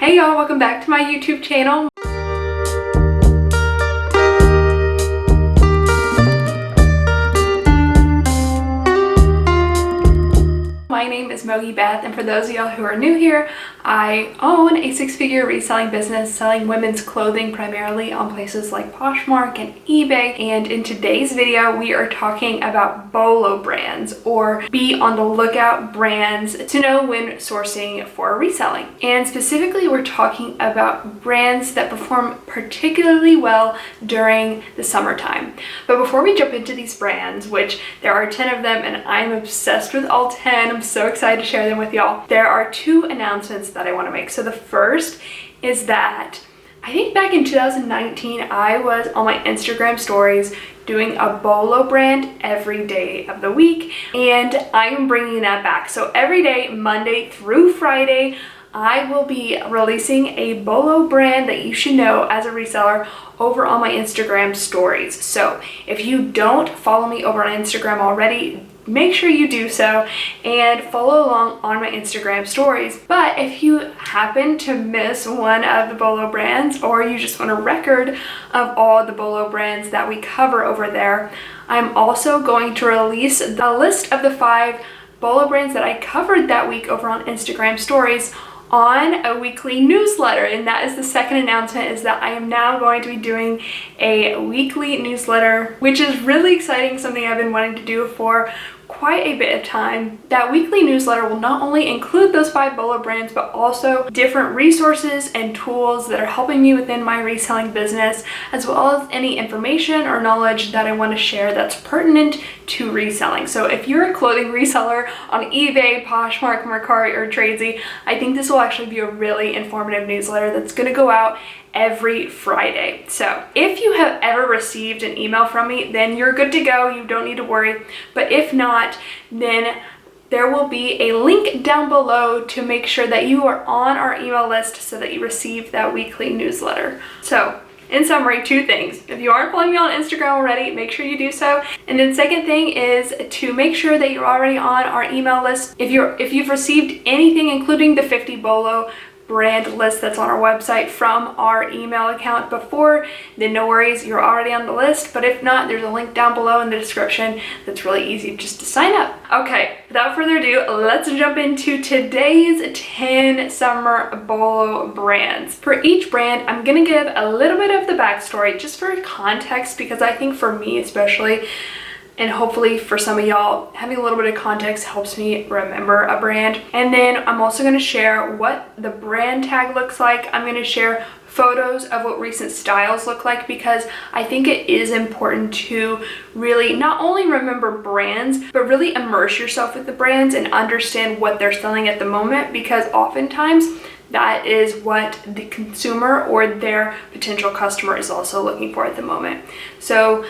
Hey y'all, welcome back to my YouTube channel. My name is Mogi Beth, and for those of y'all who are new here, I own a six-figure reselling business selling women's clothing primarily on places like Poshmark and eBay. And in today's video, we are talking about BOLO brands, or be on the lookout brands to know when sourcing for reselling. And specifically, we're talking about brands that perform particularly well during the summertime. But before we jump into these brands, which there are 10 of them and I'm obsessed with all 10, I'm so excited to share them with y'all, there are two announcements that I want to make. So the first is that I think back in 2019, I was on my Instagram stories doing a BOLO brand every day of the week, and I'm bringing that back. So every day, Monday through Friday, I will be releasing a BOLO brand that you should know as a reseller over on my Instagram stories. So if you don't follow me over on Instagram already, make sure you do so and follow along on my Instagram stories. But if you happen to miss one of the BOLO brands, or you just want a record of all the BOLO brands that we cover over there, I'm also going to release the list of the 5 BOLO brands that I covered that week over on Instagram stories on a weekly newsletter. And that is the second announcement, is that I am now going to be doing a weekly newsletter, which is really exciting, something I've been wanting to do for quite a bit of time. That weekly newsletter will not only include those 5 BOLO brands, but also different resources and tools that are helping me within my reselling business, as well as any information or knowledge that I want to share that's pertinent to reselling. So if you're a clothing reseller on eBay, Poshmark, Mercari, or Tracy, I think this will actually be a really informative newsletter that's going to go out every Friday. So if you have ever received an email from me, then you're good to go. You don't need to worry. But if not, then there will be a link down below to make sure that you are on our email list so that you receive that weekly newsletter. So in summary, 2 things. If you aren't following me on Instagram already, make sure you do so. And then second thing is to make sure that you're already on our email list. If you've received anything, including the 50 BOLO brand list that's on our website from our email account before, then no worries, you're already on the list. But if not, there's a link down below in the description that's really easy just to sign up. Okay, without further ado, let's jump into today's 10 summer BOLO brands. For each brand, I'm gonna give a little bit of the backstory just for context, because I think for me especially, and hopefully for some of y'all, having a little bit of context helps me remember a brand. And then I'm also going to share what the brand tag looks like. I'm going to share photos of what recent styles look like, because I think it is important to really not only remember brands, but really immerse yourself with the brands and understand what they're selling at the moment, because oftentimes that is what the consumer or their potential customer is also looking for at the moment. So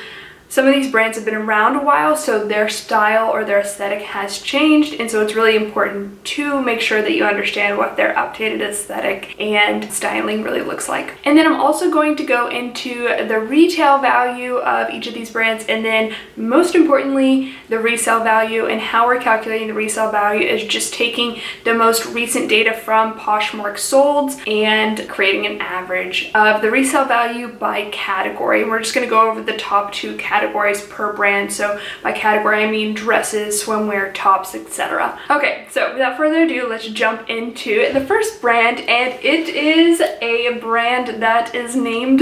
some of these brands have been around a while, so their style or their aesthetic has changed, and so it's really important to make sure that you understand what their updated aesthetic and styling really looks like. And then I'm also going to go into the retail value of each of these brands, and then most importantly, the resale value. And how we're calculating the resale value is just taking the most recent data from Poshmark solds and creating an average of the resale value by category. And we're just going to go over the top 2 categories per brand. So by category, I mean dresses, swimwear, tops, etc. Okay, so without further ado, let's jump into the first brand, and it is a brand that is named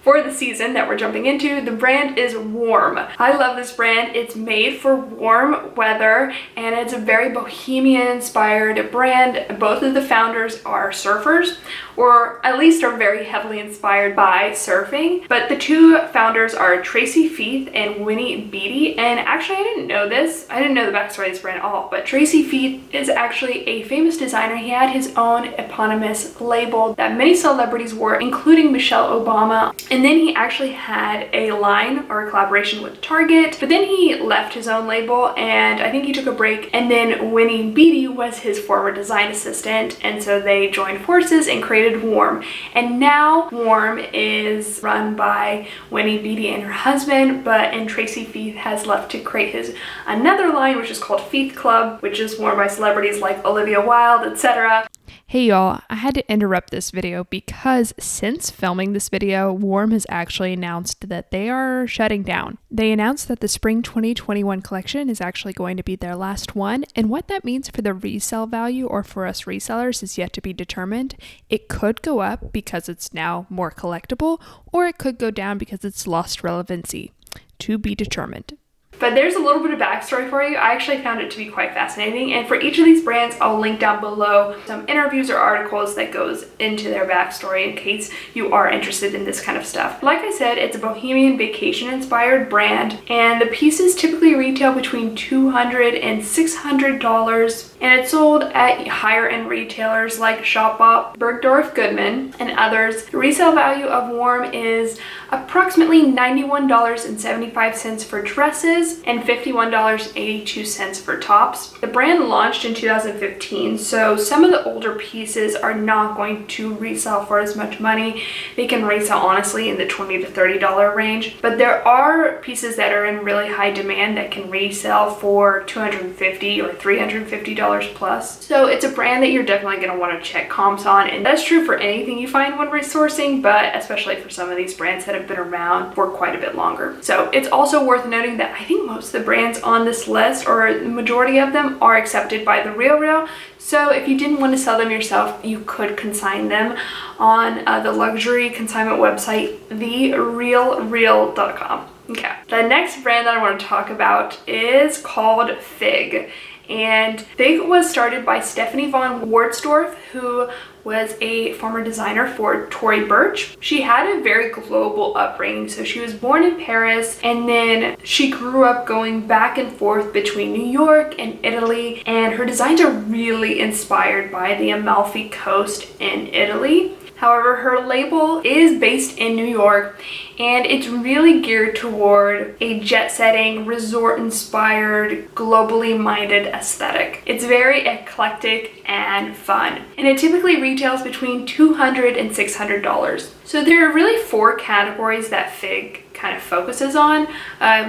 for the season that we're jumping into. The brand is Warm. I love this brand. It's made for warm weather, and it's a very bohemian inspired brand. Both of the founders are surfers, or at least are very heavily inspired by surfing. But the 2 founders are Tracy Feith and Winnie Beatty. And actually, I didn't know this. I didn't know the backstory of this brand at all. But Tracy Feith is actually a famous designer. He had his own eponymous label that many celebrities wore, including Michelle Obama. And then he actually had a line or a collaboration with Target, but then he left his own label, and I think he took a break. And then Winnie Beatty was his former design assistant, and so they joined forces and created Warm. And now Warm is run by Winnie Beatty and her husband, and Tracy Feith has left to create his another line, which is called Feith Club, which is worn by celebrities like Olivia Wilde, etc. Hey y'all, I had to interrupt this video because since filming this video, Warm has actually announced that they are shutting down. They announced that the spring 2021 collection is actually going to be their last one, and what that means for the resale value or for us resellers is yet to be determined. It could go up because it's now more collectible, or it could go down because it's lost relevancy. To be determined. But there's a little bit of backstory for you. I actually found it to be quite fascinating, and for each of these brands I'll link down below some interviews or articles that goes into their backstory in case you are interested in this kind of stuff. Like I said, it's a bohemian vacation inspired brand, and the pieces typically retail between $200 and $600, and it's sold at higher end retailers like Shopbop, Bergdorf Goodman, and others. The resale value of Warm is approximately $91.75 for dresses and $51.82 for tops. The brand launched in 2015, so some of the older pieces are not going to resell for as much money. They can resell honestly in the $20 to $30 range, but there are pieces that are in really high demand that can resell for $250 or $350 plus. So it's a brand that you're definitely going to want to check comps on, and that's true for anything you find when resourcing, but especially for some of these brands that have been around for quite a bit longer. So it's also worth noting that I think most of the brands on this list, or the majority of them, are accepted by The RealReal. So if you didn't want to sell them yourself, you could consign them on the luxury consignment website, therealreal.com. Okay, the next brand that I want to talk about is called Figue. And Figue was started by Stephanie von Watzdorf, who was a former designer for Tory Burch. She had a very global upbringing. So she was born in Paris, and then she grew up going back and forth between New York and Italy, and her designs are really inspired by the Amalfi Coast in Italy. However, her label is based in New York, and it's really geared toward a jet-setting, resort-inspired, globally minded aesthetic. It's very eclectic and fun, and it typically retails between $200 and $600. So there are really four categories that Figue kind of focuses on,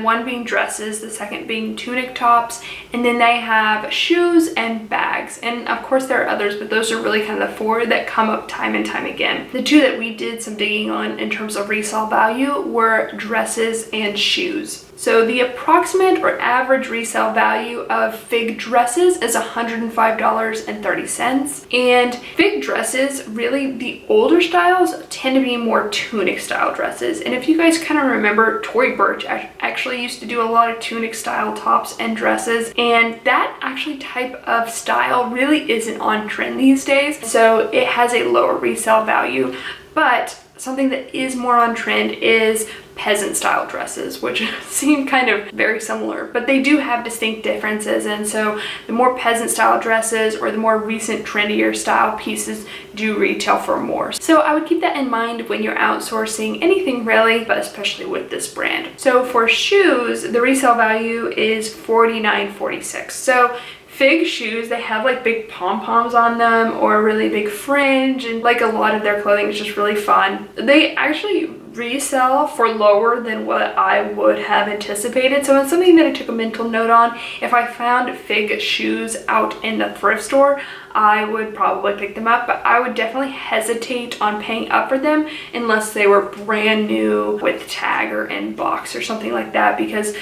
one being dresses, the second being tunic tops, and then they have shoes and bags. And of course there are others, but those are really kind of the four that come up time and time again. The two that we did some digging on in terms of resale value were dresses and shoes. So the approximate or average resale value of Figue dresses is $105.30. And Figue dresses, really the older styles tend to be more tunic style dresses. And if you guys kind of remember, Tory Burch actually used to do a lot of tunic style tops and dresses, and that actually type of style really isn't on trend these days. So it has a lower resale value, but something that is more on trend is peasant style dresses, which seem kind of very similar, but they do have distinct differences. And so the more peasant style dresses or the more recent trendier style pieces do retail for more. So I would keep that in mind when you're outsourcing anything really, but especially with this brand. So for shoes, the resale value is $49.46. So Figue shoes, they have like big pom-poms on them or a really big fringe, and like a lot of their clothing is just really fun. They actually resell for lower than what I would have anticipated, so it's something that I took a mental note on. If I found Figue shoes out in the thrift store, I would probably pick them up, but I would definitely hesitate on paying up for them unless they were brand new with tag or in box or something like that, because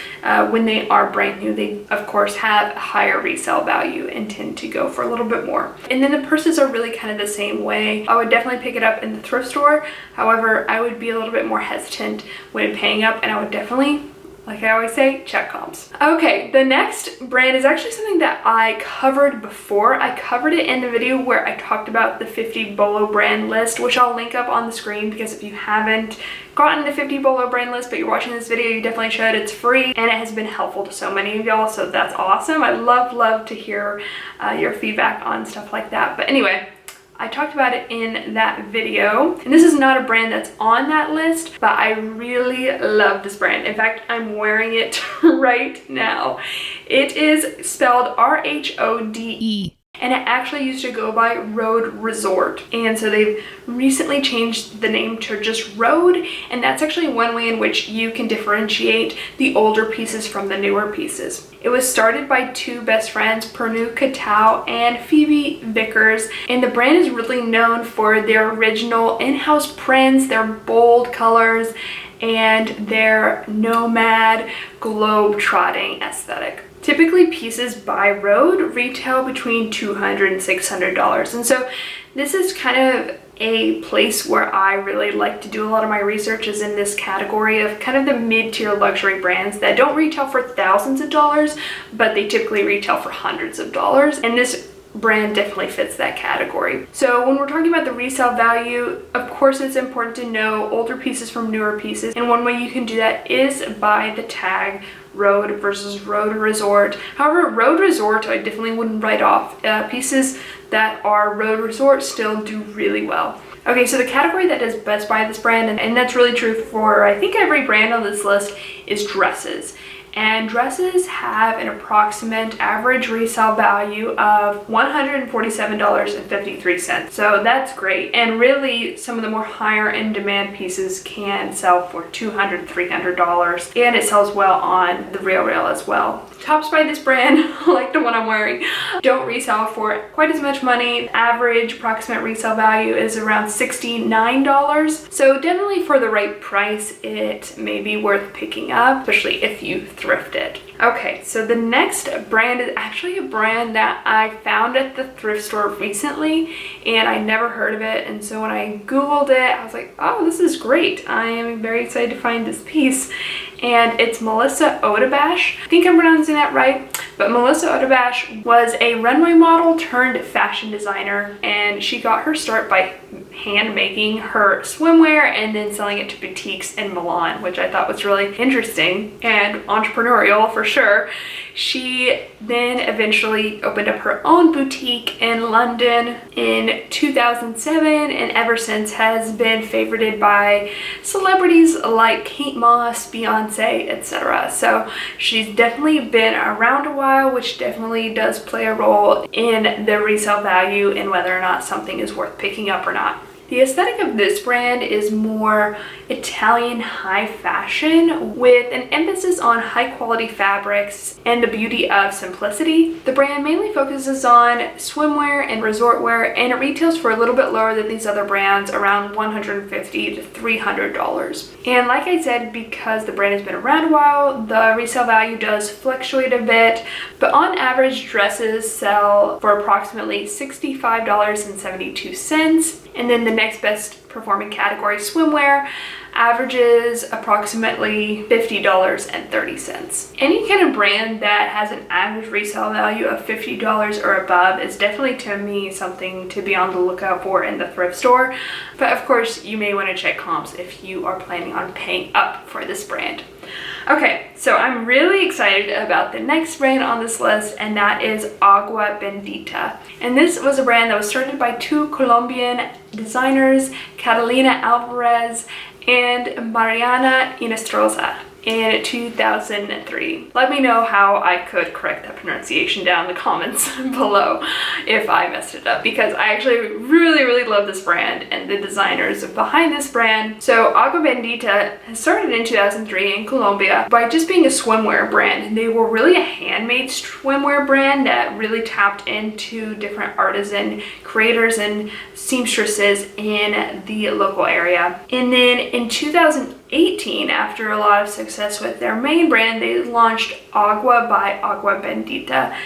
when they are brand new, they of course have a higher resale value and tend to go for a little bit more. And then the purses are really kind of the same way. I would definitely pick it up in the thrift store. However, I would be a little bit more hesitant when paying up, and I would definitely, like I always say, check comps. Okay, the next brand is actually something that I covered before. I covered it in the video where I talked about the 50 BOLO brand list, which I'll link up on the screen, because if you haven't gotten the 50 BOLO brand list but you're watching this video, you definitely should. It's free and it has been helpful to so many of y'all, so that's awesome. I love to hear your feedback on stuff like that. But anyway, I talked about it in that video, and this is not a brand that's on that list, but I really love this brand. In fact, I'm wearing it right now. It is spelled R-H-O-D-E. and it actually used to go by Rhode Resort. And so they've recently changed the name to just Rhode, and that's actually one way in which you can differentiate the older pieces from the newer pieces. It was started by two best friends, Purnu, Khatau, and Phoebe, Vickers, and the brand is really known for their original in-house prints, their bold colors, and their nomad globe-trotting aesthetic. Typically, pieces by Rhode retail between $200 and $600. And so this is kind of a place where I really like to do a lot of my research, is in this category of kind of the mid-tier luxury brands that don't retail for thousands of dollars, but they typically retail for hundreds of dollars. And this brand definitely fits that category. So when we're talking about the resale value, of course it's important to know older pieces from newer pieces. And one way you can do that is by the tag Rhode versus Rhode Resort. However, Rhode Resort I definitely wouldn't write off. Pieces that are Rhode Resort still do really well. Okay, so the category that does best by this brand, and that's really true for I think every brand on this list, is dresses. And dresses have an approximate average resale value of $147.53. So that's great. And really, some of the more higher end demand pieces can sell for $200, $300. And it sells well on the Real as well. Tops by this brand, like the one I'm wearing, don't resell for quite as much money. Average approximate resale value is around $69. So definitely for the right price, it may be worth picking up, especially if you thrift it. Okay, so the next brand is actually a brand that I found at the thrift store recently, and I never heard of it. And so when I Googled it, I was like, oh, this is great. I am very excited to find this piece. And it's Melissa ODABASH. I think I'm pronouncing that right. But Melissa ODABASH was a runway model turned fashion designer, and she got her start by hand making her swimwear and then selling it to boutiques in Milan, which I thought was really interesting and entrepreneurial for sure. She then eventually opened up her own boutique in London in 2007, and ever since has been favorited by celebrities like Kate Moss, Beyonce, etc. So she's definitely been around a while, which definitely does play a role in the resale value and whether or not something is worth picking up or not. The aesthetic of this brand is more Italian high fashion with an emphasis on high quality fabrics and the beauty of simplicity. The brand mainly focuses on swimwear and resort wear, and it retails for a little bit lower than these other brands, around $150 to $300. And like I said, because the brand has been around a while, the resale value does fluctuate a bit, but on average dresses sell for approximately $65.72. And then the next best performing category, swimwear, averages approximately $50.30. Any kind of brand that has an average resale value of $50 or above is definitely, to me, something to be on the lookout for in the thrift store. But of course, you may want to check comps if you are planning on paying up for this brand. Okay, so I'm really excited about the next brand on this list, and that is Agua Bendita. And this was a brand that was started by two Colombian designers, Catalina Alvarez and Mariana Inestrosa, in 2003. Let me know how I could correct that pronunciation down in the comments below if I messed it up, because I actually really love this brand and the designers behind this brand. So Agua Bendita started in 2003 in Colombia by just being a swimwear brand. They were really a handmade swimwear brand that really tapped into different artisan creators and seamstresses in the local area. And then in 2018, after a lot of success with their main brand, they launched Agua by Agua Bendita.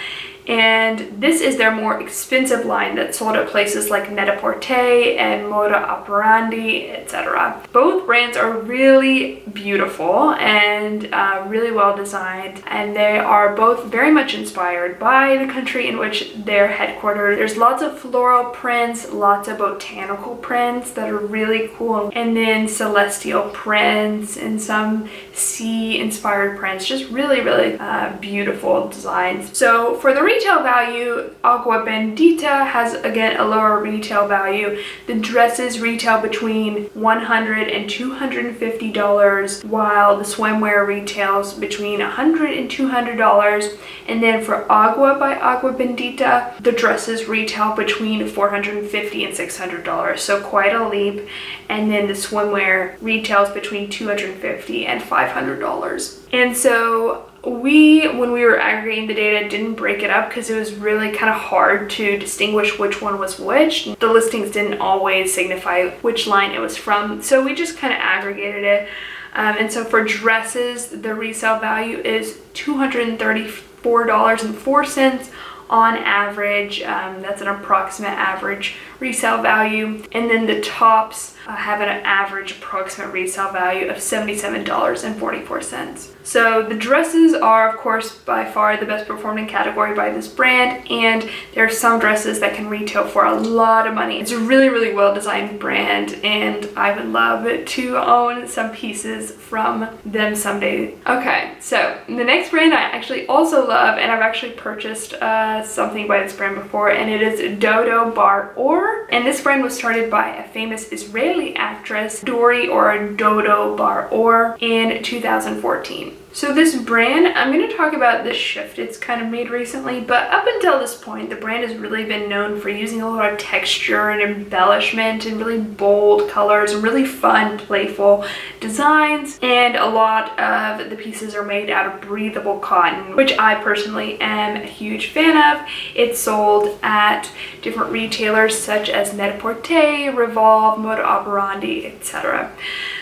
And this is their more expensive line that sold at places like Net-a-Porter and Moda Operandi, etc. Both brands are really beautiful and really well designed, and they are both very much inspired by the country in which they're headquartered. There's lots of floral prints, lots of botanical prints that are really cool, and then celestial prints and some sea-inspired prints. Just really beautiful designs. So for the retail value, Agua Bendita has again a lower retail value. The dresses retail between $100 and $250, while the swimwear retails between $100 and $200. And then for Agua by Agua Bendita, the dresses retail between $450 and $600, so quite a leap. And then the swimwear retails between $250 and $500. And so when we were aggregating the data, didn't break it up because it was really kind of hard to distinguish which one was which. The listings didn't always signify which line it was from, so we just kind of aggregated it. And so for dresses, the resale value is $234.04 on average. That's an approximate average resale value. And then the tops have an average approximate resale value of $77.44. So the dresses are, of course, by far the best performing category by this brand, and there are some dresses that can retail for a lot of money. It's a really, really well designed brand, and I would love to own some pieces from them someday. Okay, so the next brand I actually also love, and I've actually purchased something by this brand before, and it is Dodo Bar Or. And this brand was started by a famous Israeli actress, Dodo Bar Or, in 2014. So this brand, I'm going to talk about the shift it's kind of made recently, but up until this point, the brand has really been known for using a lot of texture and embellishment and really bold colors and really fun, playful designs. And a lot of the pieces are made out of breathable cotton, which I personally am a huge fan of. It's sold at different retailers such as Net-a-Porter, Revolve, Moda Operandi, etc.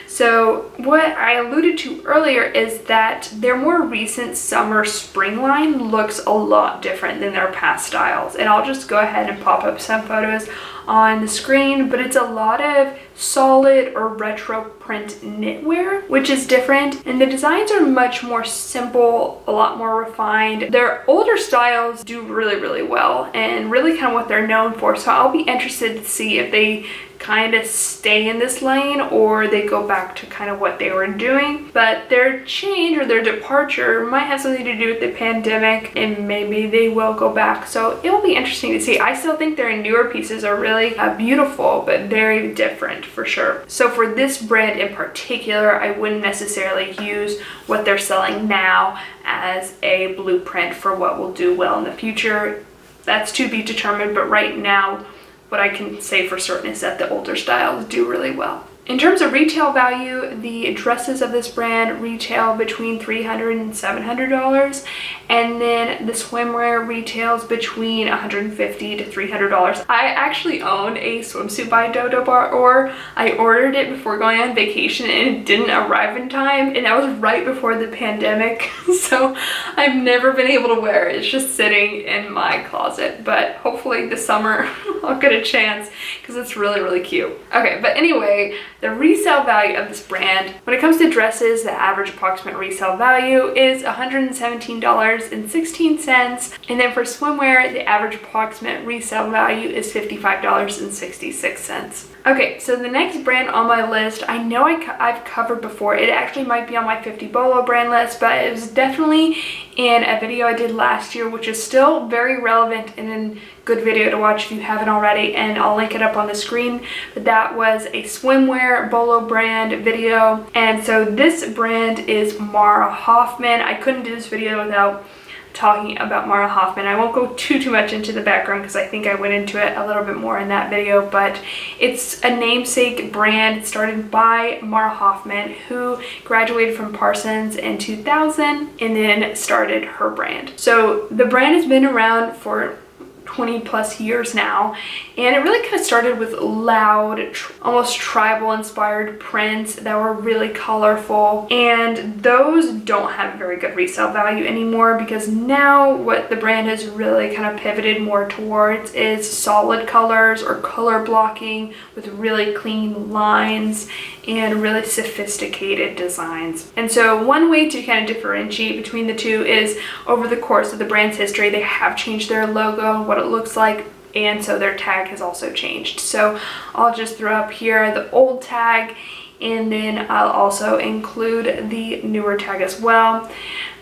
So what I alluded to earlier is that their more recent summer spring line looks a lot different than their past styles. And I'll just go ahead and pop up some photos on the screen, but it's a lot of solid or retro print knitwear, which is different. And the designs are much more simple, a lot more refined. Their older styles do really, really well and really kind of what they're known for. So I'll be interested to see if they kind of stay in this lane or they go back to kind of what they were doing. But their change or their departure might have something to do with the pandemic, and maybe they will go back. So it will be interesting to see. I still think their newer pieces are really beautiful, but very different for sure. So for this brand in particular, I wouldn't necessarily use what they're selling now as a blueprint for what will do well in the future. That's to be determined, but right now what I can say for certain is that the older styles do really well. In terms of retail value, the dresses of this brand retail between $300 and $700, and then the swimwear retails between $150 to $300. I actually own a swimsuit by Dodo Bar Or. I ordered it before going on vacation and it didn't arrive in time, and that was right before the pandemic, so I've never been able to wear it. It's just sitting in my closet, but hopefully this summer I'll get a chance because it's really, really cute. Okay, but anyway, the resale value of this brand, when it comes to dresses, the average approximate resale value is $117.16. And then for swimwear, the average approximate resale value is $55.66. Okay, so the next brand on my list, I know I've covered before. It actually might be on my 50 BOLO brand list, but it was definitely in a video I did last year, which is still very relevant and a good video to watch if you haven't already, and I'll link it up on the screen. But that was a swimwear BOLO brand video, and so this brand is Mara Hoffman. I couldn't do this video without talking about Mara Hoffman. I won't go too much into the background because I think I went into it a little bit more in that video, but it's a namesake brand started by Mara Hoffman, who graduated from Parsons in 2000 and then started her brand. So the brand has been around for 20 plus years now, and it really kind of started with loud, almost tribal inspired prints that were really colorful, and those don't have a very good resale value anymore because now what the brand has really kind of pivoted more towards is solid colors or color blocking with really clean lines and really sophisticated designs. And so one way to kind of differentiate between the two is over the course of the brand's history, they have changed their logo, what it looks like, and so their tag has also changed. So I'll just throw up here the old tag, and then I'll also include the newer tag as well.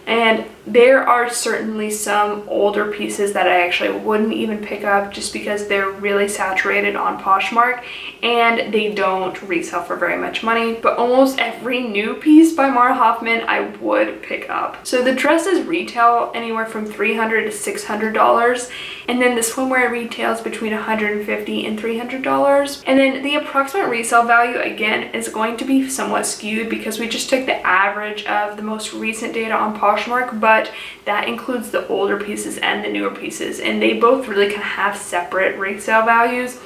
And there are certainly some older pieces that I actually wouldn't even pick up just because they're really saturated on Poshmark and they don't resell for very much money. But almost every new piece by Mara Hoffman I would pick up. So the dresses retail anywhere from $300 to $600, and then the swimwear retails between $150 and $300. And then the approximate resale value again is going to be somewhat skewed because we just took the average of the most recent data on Poshmark, but that includes the older pieces and the newer pieces, and they both really kind of have separate resale values.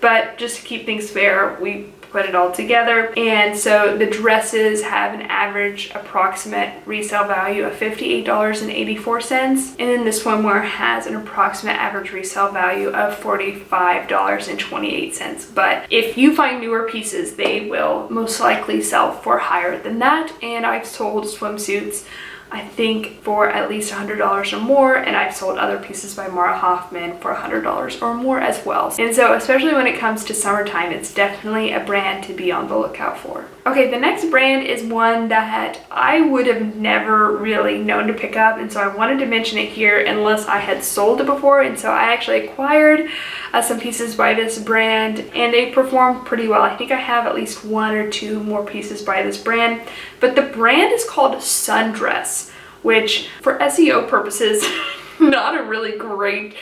But just to keep things fair, we put it all together. And so the dresses have an average approximate resale value of $58.84, and then the swimwear has an approximate average resale value of $45.28. But if you find newer pieces, they will most likely sell for higher than that. And I've sold swimsuits I think for at least $100 or more, and I've sold other pieces by Mara Hoffman for $100 or more as well. And so especially when it comes to summertime, it's definitely a brand to be on the lookout for. Okay, the next brand is one that I would have never really known to pick up, and so I wanted to mention it here unless I had sold it before. And so I actually acquired some pieces by this brand, and they performed pretty well. I think I have at least 1 or 2 more pieces by this brand, but the brand is called Sundress, which for SEO purposes, not a really great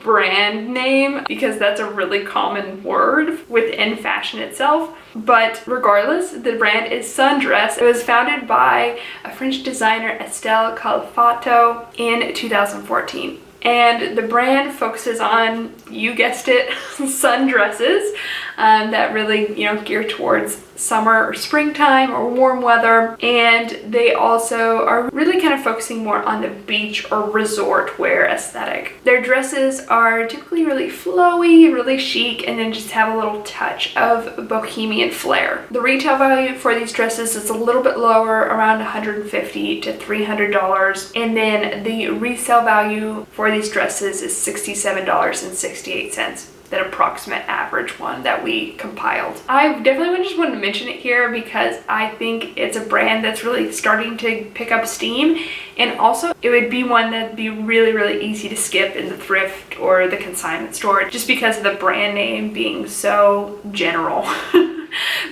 brand name because that's a really common word within fashion itself. But regardless, the brand is Sundress. It was founded by a French designer, Estelle Calafato, in 2014. And the brand focuses on, you guessed it, sundresses that really, gear towards summer or springtime or warm weather. And they also are really kind of focusing more on the beach or resort wear aesthetic. Their dresses are typically really flowy, really chic, and then just have a little touch of bohemian flair. The retail value for these dresses is a little bit lower, around $150 to $300. And then the resale value for these dresses is $67.68. That approximate average one that we compiled. I definitely just wanted to mention it here because I think it's a brand that's really starting to pick up steam, and also it would be one that'd be really, really easy to skip in the thrift or the consignment store just because of the brand name being so general.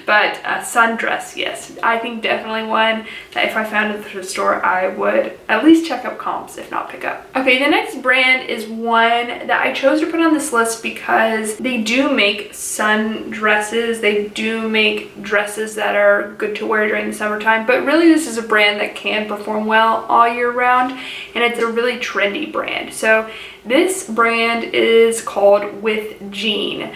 But Sundress, yes, I think definitely one that if I found at the thrift store, I would at least check up comps, if not pick up. Okay, the next brand is one that I chose to put on this list because they do make sundresses. They do make dresses that are good to wear during the summertime, but really this is a brand that can perform well all year round, and it's a really trendy brand. So this brand is called With Jean,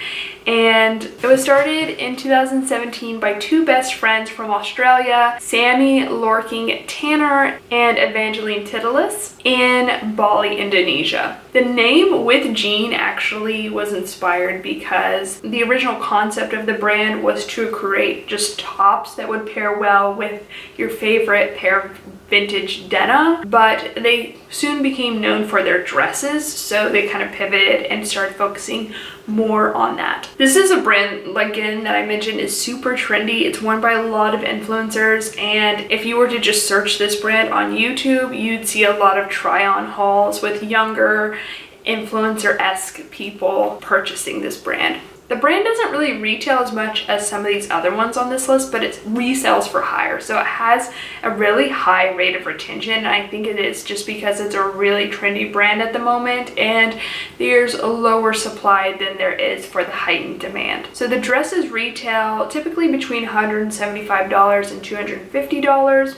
and it was started in 2017 by 2 best friends from Australia, Sammy Lorking Tanner and Evangeline Titulus, in Bali, Indonesia. The name With Jean actually was inspired because the original concept of the brand was to create just tops that would pair well with your favorite pair of vintage denim, but they soon became known for their dresses, so they kind of pivoted and started focusing more on that. This is a brand, again, that I mentioned is super trendy. It's worn by a lot of influencers, and if you were to just search this brand on YouTube, you'd see a lot of try-on hauls with younger influencer-esque people purchasing this brand. The brand doesn't really retail as much as some of these other ones on this list, but it resells for higher. So it has a really high rate of retention. And I think it is just because it's a really trendy brand at the moment and there's a lower supply than there is for the heightened demand. So the dresses retail typically between $175 and $250.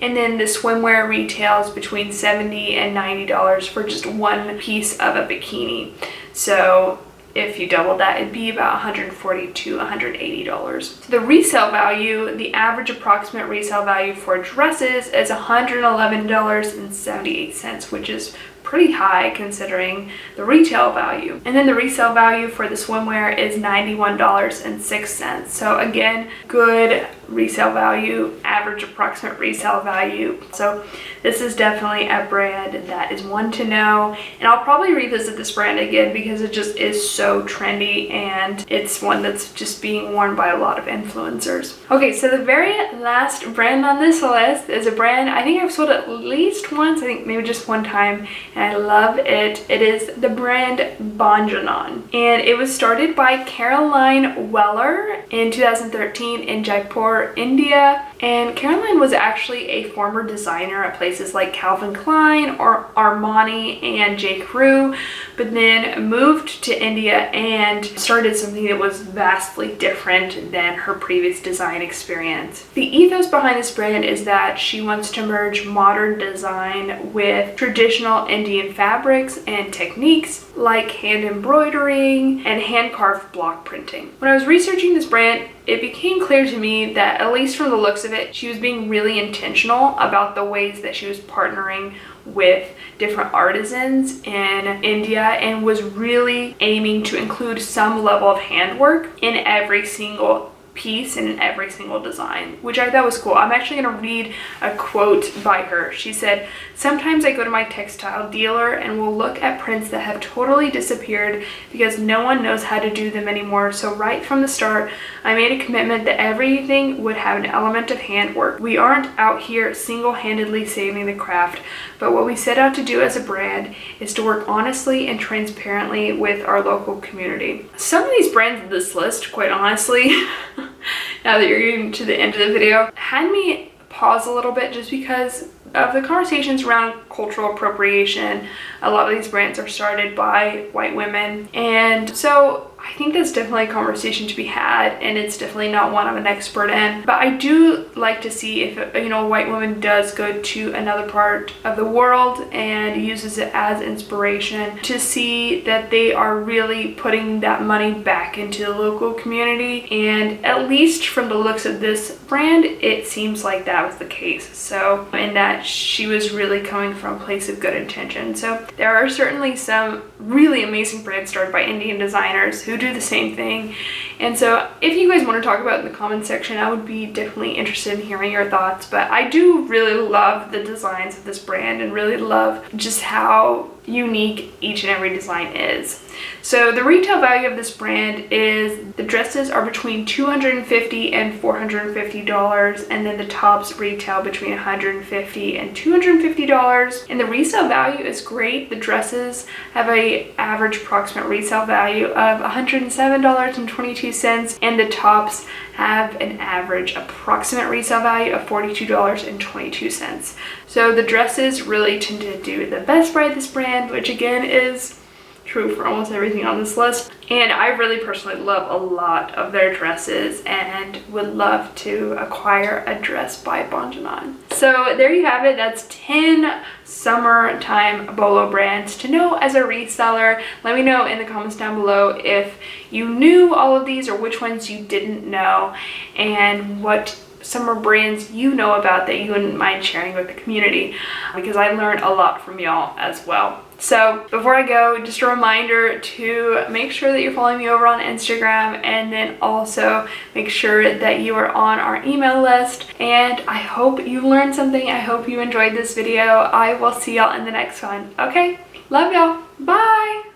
And then the swimwear retails between $70 and $90 for just one piece of a bikini. So if you double that, it'd be about $140 to $180. So the resale value, the average approximate resale value for dresses is $111.78, which is pretty high considering the retail value. And then the resale value for the swimwear is $91.06. So again, good resale value, average approximate resale value. So this is definitely a brand that is one to know, and I'll probably revisit this brand again because it just is so trendy and it's one that's just being worn by a lot of influencers. Okay, so the very last brand on this list is a brand I think I've sold at least once, I think maybe just one time, and I love it. It is the brand Banjanan, and it was started by Caroline Weller in 2013 in Jaipur, India. And Caroline was actually a former designer at places like Calvin Klein or Armani and J. Crew, but then moved to India and started something that was vastly different than her previous design experience. The ethos behind this brand is that she wants to merge modern design with traditional Indian fabrics and techniques like hand embroidering and hand-carved block printing. When I was researching this brand, it became clear to me that, at least from the looks of it, she was being really intentional about the ways that she was partnering with different artisans in India and was really aiming to include some level of handwork in every single piece and in every single design, which I thought was cool. I'm actually going to read a quote by her. She said, "Sometimes I go to my textile dealer and will look at prints that have totally disappeared because no one knows how to do them anymore. So right from the start, I made a commitment that everything would have an element of handwork. We aren't out here single-handedly saving the craft, but what we set out to do as a brand is to work honestly and transparently with our local community." Some of these brands in this list, quite honestly, now that you're getting to the end of the video, had me pause a little bit just because of the conversations around cultural appropriation. A lot of these brands are started by white women, and so I think that's definitely a conversation to be had, and it's definitely not one I'm an expert in. But I do like to see if, you know, a white woman does go to another part of the world and uses it as inspiration to see that they are really putting that money back into the local community. And at least from the looks of this brand, it seems like that was the case. So, in that she was really coming from a place of good intention. So there are certainly some really amazing brands started by Indian designers who do the same thing. And so if you guys want to talk about it in the comment section, I would be definitely interested in hearing your thoughts. But I do really love the designs of this brand and really love just how unique each and every design is. So the retail value of this brand is, the dresses are between $250 and $450, and then the tops retail between $150 and $250, and the resale value is great. The dresses have a average approximate resale value of $107.22, and the tops have an average approximate resale value of $42.22. So the dresses really tend to do the best by this brand, which again is true for almost everything on this list. And I really personally love a lot of their dresses and would love to acquire a dress by Banjanan. So there you have it. That's 10 summertime BOLO brands to know as a reseller. Let me know in the comments down below if you knew all of these or which ones you didn't know, and what summer brands you know about that you wouldn't mind sharing with the community, because I learned a lot from y'all as well. So before I go, just a reminder to make sure that you're following me over on Instagram, and then also make sure that you are on our email list. And I hope you learned something. I hope you enjoyed this video. I will see y'all in the next one. Okay, love y'all. Bye.